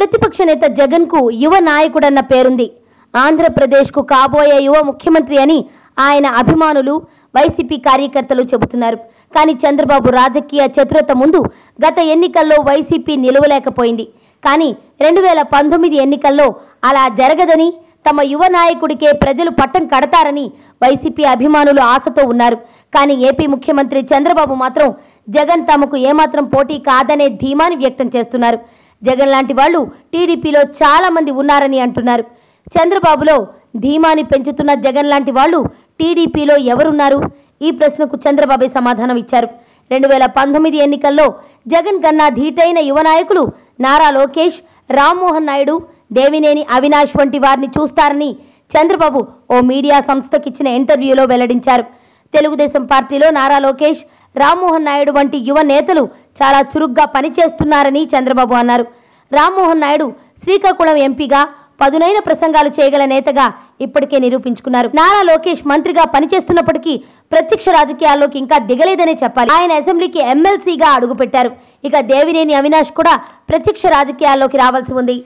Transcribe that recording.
ప్రతిపక్ష నేత జగన్ కు యువ నాయకుడన్న పేరుంది. ఆంధ్రప్రదేశ్ కు కాబోయే యువ ముఖ్యమంత్రి అని ఆయన అభిమానులు, వైసీపీ కార్యకర్తలు చెబుతున్నారు. కానీ చంద్రబాబు రాజకీయ చతురత ముందు గత ఎన్నికల్లో వైసీపీ నిలవలేకపోయింది. కానీ 2019 ఎన్నికల్లో అలా జరగదని, తమ యువ నాయకుడికే ప్రజలు పట్టం కడతారని వైసీపీ అభిమానులు ఆశతో ఉన్నారు. కానీ ఏపీ ముఖ్యమంత్రి చంద్రబాబు మాత్రం జగన్ తమకు ఏమాత్రం పోటీ కాదనే ధీమాని వ్యక్తం చేస్తున్నారు. జగన్ లాంటి వాళ్ళు టీడీపీలో చాలా మంది ఉన్నారని అంటున్నారు. చంద్రబాబులో ధీమాని పెంచుతున్న జగన్ లాంటి వాళ్ళు టీడీపీలో ఎవరున్నారు? ఈ ప్రశ్నకు చంద్రబాబు సమాధానం ఇచ్చారు. 2019 ఎన్నికల్లో జగన్ కన్నా ధీటైన యువ నాయకులు నారా లోకేష్, రామ్మోహన్ నాయుడు, దేవినేని అవినాష్ వంటి వారిని చూస్తారని చంద్రబాబు ఓ మీడియా సంస్థకిచ్చిన ఇంటర్వ్యూలో వెల్లడించారు. తెలుగుదేశం పార్టీలో నారా లోకేష్, రామ్మోహన్ నాయుడు వంటి యువ నేతలు చాలా చురుగ్గా పనిచేస్తున్నారని చంద్రబాబు అన్నారు. రామ్మోహన్ నాయుడు శ్రీకాకుళం ఎంపీగా పదునైన ప్రసంగాలు చేయగల నేతగా ఇప్పటికే నిరూపించుకున్నారు. నారా లోకేష్ మంత్రిగా పనిచేస్తున్నప్పటికీ ప్రత్యక్ష రాజకీయాల్లోకి ఇంకా దిగలేదనే చెప్పాలి. ఆయన అసెంబ్లీకి ఎమ్మెల్సీగా అడుగుపెట్టారు. ఇక దేవినేని అవినాష్ కూడా ప్రత్యక్ష రాజకీయాల్లోకి రావాల్సి ఉంది.